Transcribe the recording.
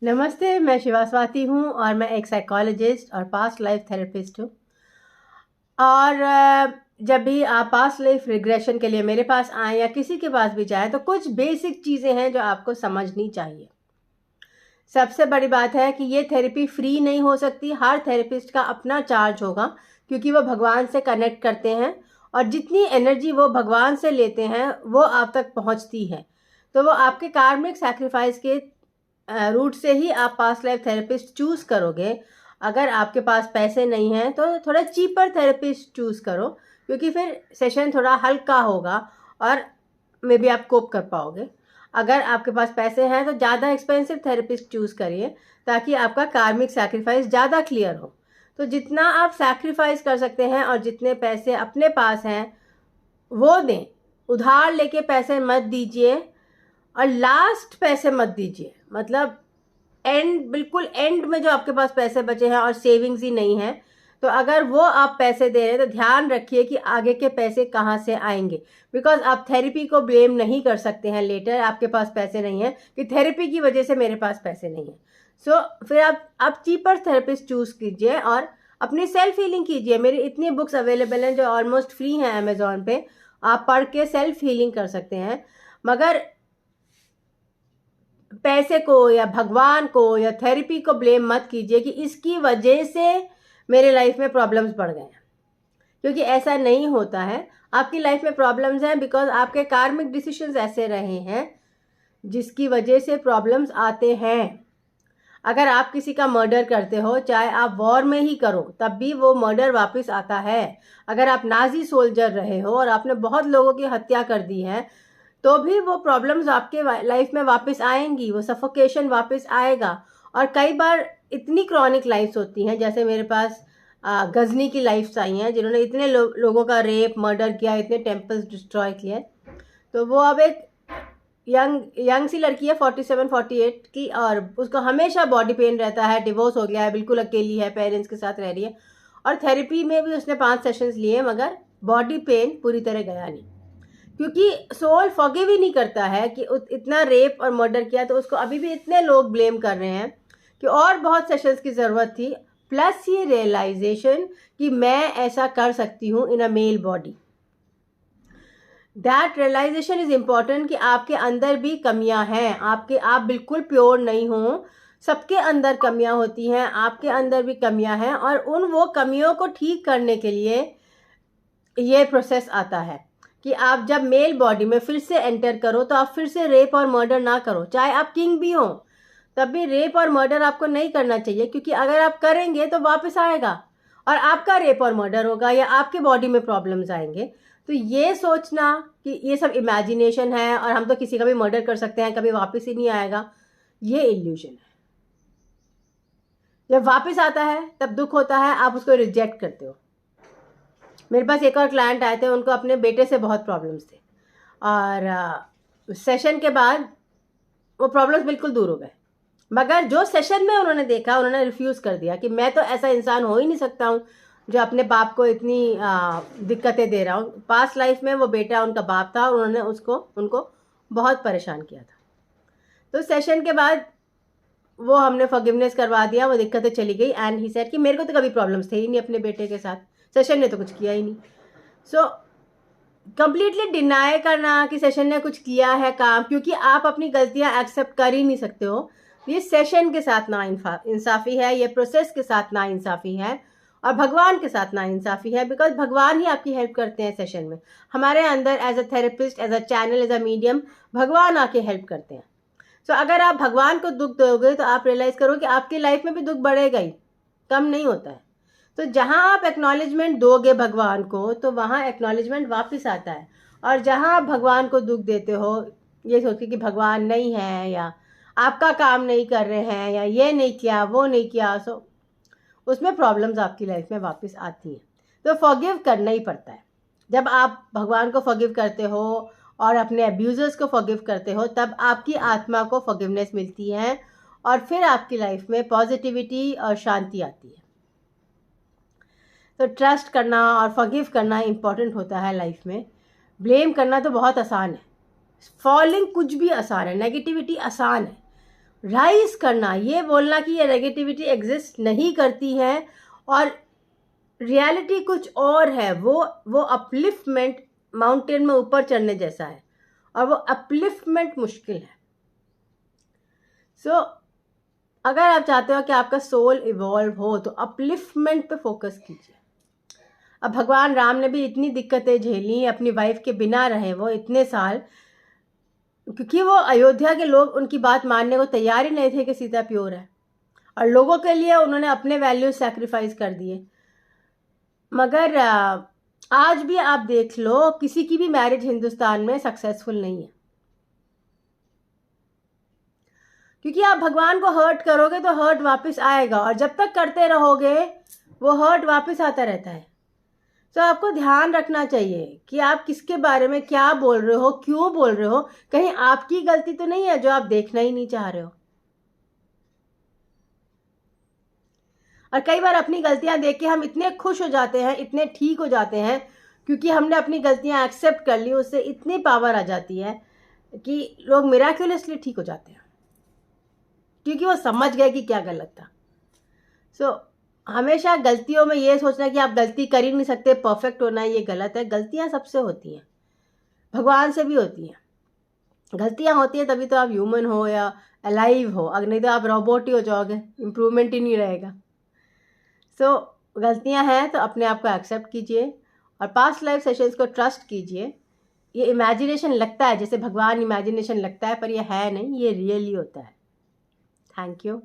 नमस्ते, मैं शिवा स्वाति हूँ और मैं एक साइकोलॉजिस्ट और पास्ट लाइफ थेरेपिस्ट हूँ। और जब भी आप पास्ट लाइफ रिग्रेशन के लिए मेरे पास आएँ या किसी के पास भी जाएँ, तो कुछ बेसिक चीज़ें हैं जो आपको समझनी चाहिए। सबसे बड़ी बात है कि ये थेरेपी फ्री नहीं हो सकती, हर थेरेपिस्ट का अपना चार्ज होगा, क्योंकि वो भगवान से कनेक्ट करते हैं और जितनी एनर्जी वो भगवान से लेते हैं, वो आप तक पहुँचती है। तो वो आपके कार्मिक सैक्रिफाइस के रूट से ही आप पास्ट लाइफ थेरेपिस्ट चूज़ करोगे। अगर आपके पास पैसे नहीं हैं तो थोड़ा चीपर थेरेपिस्ट चूज़ करो, क्योंकि फिर सेशन थोड़ा हल्का होगा और मे बी आप कोप कर पाओगे। अगर आपके पास पैसे हैं तो ज़्यादा एक्सपेंसिव थेरेपिस्ट चूज़ करिए, ताकि आपका कार्मिक सैक्रिफाइस ज़्यादा क्लियर हो। तो जितना आप सैक्रिफाइस कर सकते हैं और जितने पैसे अपने पास हैं वो दें। उधार लेके पैसे मत दीजिए और लास्ट पैसे मत दीजिए। मतलब बिल्कुल एंड में जो आपके पास पैसे बचे हैं और सेविंग्स ही नहीं है, तो अगर वो आप पैसे दे रहे हैं तो ध्यान रखिए कि आगे के पैसे कहाँ से आएंगे। बिकॉज आप थेरेपी को ब्लेम नहीं कर सकते हैं लेटर, आपके पास पैसे नहीं है, कि थेरेपी की वजह से मेरे पास पैसे नहीं है। फिर आप चीपर थेरेपिस्ट चूज कीजिए और अपनी सेल्फ हीलिंग कीजिए। मेरी इतनी बुक्स अवेलेबल हैं जो ऑलमोस्ट फ्री हैं अमेजोन पे, आप पढ़ के सेल्फ हीलिंग कर सकते हैं। मगर पैसे को या भगवान को या थेरेपी को ब्लेम मत कीजिए कि इसकी वजह से मेरे लाइफ में प्रॉब्लम्स बढ़ गए हैं, क्योंकि ऐसा नहीं होता है। आपकी लाइफ में प्रॉब्लम्स हैं बिकॉज आपके कार्मिक डिसीजंस ऐसे रहे हैं जिसकी वजह से प्रॉब्लम्स आते हैं। अगर आप किसी का मर्डर करते हो, चाहे आप वॉर में ही करो, तब भी वो मर्डर वापस आता है। अगर आप नाजी सोल्जर रहे हो और आपने बहुत लोगों की हत्या कर दी है, तो भी वो प्रॉब्लम्स आपके लाइफ में वापस आएंगी, वो सफोकेशन वापस आएगा। और कई बार इतनी क्रॉनिक लाइफ्स होती हैं, जैसे मेरे पास गजनी की लाइफ्स आई हैं जिन्होंने इतने लोगों का रेप मर्डर किया, इतने टेम्पल्स डिस्ट्रॉय किए। तो वो अब एक यंग सी लड़की है, 47-48 की, और उसको हमेशा बॉडी पेन रहता है, डिवोर्स हो गया है, बिल्कुल अकेली है, पेरेंट्स के साथ रह रही है। और थेरेपी में भी उसने 5 सेशंस लिए, मगर बॉडी पेन पूरी तरह गया नहीं, क्योंकि सोल फॉरगिव ही नहीं करता है कि इतना रेप और मर्डर किया। तो उसको अभी भी इतने लोग ब्लेम कर रहे हैं कि और बहुत सेशंस की ज़रूरत थी, प्लस ये रियलाइजेशन कि मैं ऐसा कर सकती हूँ in a male body. That realisation is important कि आपके अंदर भी कमियां हैं, आप बिल्कुल प्योर नहीं हो। सबके अंदर कमियां होती हैं, आपके अंदर भी कमियां हैं, और वो कमियों को ठीक करने के लिए ये प्रोसेस आता है कि आप जब मेल बॉडी में फिर से एंटर करो तो आप फिर से रेप और मर्डर ना करो। चाहे आप किंग भी हो, तब भी रेप और मर्डर आपको नहीं करना चाहिए, क्योंकि अगर आप करेंगे तो वापस आएगा और आपका रेप और मर्डर होगा या आपके बॉडी में प्रॉब्लम्स आएंगे। तो ये सोचना कि ये सब इमेजिनेशन है और हम तो किसी का भी मर्डर कर सकते हैं, कभी वापस ही नहीं आएगा, ये इल्यूजन है। जब वापस आता है तब दुख होता है, आप उसको रिजेक्ट करते हो। मेरे पास एक और क्लाइंट आए थे, उनको अपने बेटे से बहुत प्रॉब्लम्स थे, और सेशन के बाद वो प्रॉब्लम्स बिल्कुल दूर हो गए। मगर जो सेशन में उन्होंने देखा, उन्होंने रिफ्यूज़ कर दिया कि मैं तो ऐसा इंसान हो ही नहीं सकता हूँ जो अपने बाप को इतनी दिक्कतें दे रहा हूँ। पास्ट लाइफ में वो बेटा उनका बाप था और उन्होंने उनको बहुत परेशान किया था। तो सेशन के बाद वो हमने फॉरगिवनेस करवा दिया, वो दिक्कतें चली गई, एंड ही सेड कि मेरे को तो कभी प्रॉब्लम्स थे ही नहीं अपने बेटे के साथ, सेशन ने तो कुछ किया ही नहीं। सो कंप्लीटली डिनाई करना कि सेशन ने कुछ किया है काम, क्योंकि आप अपनी गलतियां एक्सेप्ट कर ही नहीं सकते हो, ये सेशन के साथ ना इंसाफी है, ये प्रोसेस के साथ ना इंसाफी है, और भगवान के साथ ना इंसाफी है। बिकॉज भगवान ही आपकी हेल्प करते हैं सेशन में। हमारे अंदर as a therapist, as a channel, as a medium, भगवान आके हेल्प करते हैं। सो अगर आप भगवान को दुख दोगे तो आप रियलाइज करो कि आपकी लाइफ में भी दुख बढ़ेगा ही, कम नहीं होता है। तो जहाँ आप एक्नॉलेजमेंट दोगे भगवान को, तो वहाँ एक्नॉलेजमेंट वापस आता है। और जहाँ आप भगवान को दुख देते हो, ये सोच के कि भगवान नहीं है या आपका काम नहीं कर रहे हैं या ये नहीं किया वो नहीं किया, सो उसमें प्रॉब्लम्स आपकी लाइफ में वापस आती हैं। तो फॉरगिव करना ही पड़ता है। जब आप भगवान को फॉरगिव करते हो और अपने अब्यूजर्स को फॉरगिव करते हो, तब आपकी आत्मा को फॉरगिवनेस मिलती है और फिर आपकी लाइफ में पॉजिटिविटी और शांति आती है। तो ट्रस्ट करना और फॉरगिव करना इम्पॉर्टेंट होता है लाइफ में। ब्लेम करना तो बहुत आसान है, फॉलिंग कुछ भी आसान है, नेगेटिविटी आसान है, राइज करना, ये बोलना कि ये नेगेटिविटी एग्जिस्ट नहीं करती है और रियलिटी कुछ और है, वो अपलिफ्टमेंट माउंटेन में ऊपर चढ़ने जैसा है और वो अपलिफ्टमेंट मुश्किल है। सो अगर आप चाहते हो कि आपका सोल इवॉल्व हो तो अपलिफ्टमेंट पे फोकस कीजिए। अब भगवान राम ने भी इतनी दिक्कतें झेली, अपनी वाइफ के बिना रहे वो इतने साल, क्योंकि वो अयोध्या के लोग उनकी बात मानने को तैयार ही नहीं थे कि सीता प्योर है, और लोगों के लिए उन्होंने अपने वैल्यूज सैक्रिफाइस कर दिए। मगर आज भी आप देख लो, किसी की भी मैरिज हिंदुस्तान में सक्सेसफुल नहीं है, क्योंकि आप भगवान को हर्ट करोगे तो हर्ट वापस आएगा, और जब तक करते रहोगे वो हर्ट वापस आता रहता है। तो आपको ध्यान रखना चाहिए कि आप किसके बारे में क्या बोल रहे हो, क्यों बोल रहे हो, कहीं आपकी गलती तो नहीं है जो आप देखना ही नहीं चाह रहे हो। और कई बार अपनी गलतियां देख के हम इतने खुश हो जाते हैं, इतने ठीक हो जाते हैं, क्योंकि हमने अपनी गलतियां एक्सेप्ट कर ली, उससे इतनी पावर आ जाती है कि लोग मिराक्युलसली ठीक हो जाते हैं, क्योंकि वो समझ गए कि क्या गलत था। सो हमेशा गलतियों में ये सोचना कि आप गलती कर ही नहीं सकते, परफेक्ट होना, ये गलत है। गलतियां सबसे होती हैं, भगवान से भी होती हैं। गलतियां होती हैं तभी तो आप ह्यूमन हो या अलाइव हो, अगर नहीं तो आप रोबोट ही हो जाओगे, इम्प्रूवमेंट ही नहीं रहेगा। सो गलतियां हैं तो अपने आप को एक्सेप्ट कीजिए और पास्ट लाइफ सेशंस को ट्रस्ट कीजिए। ये इमेजिनेशन लगता है, जैसे भगवान इमेजिनेशन लगता है, पर ये है नहीं, ये रियली होता है। Thank you.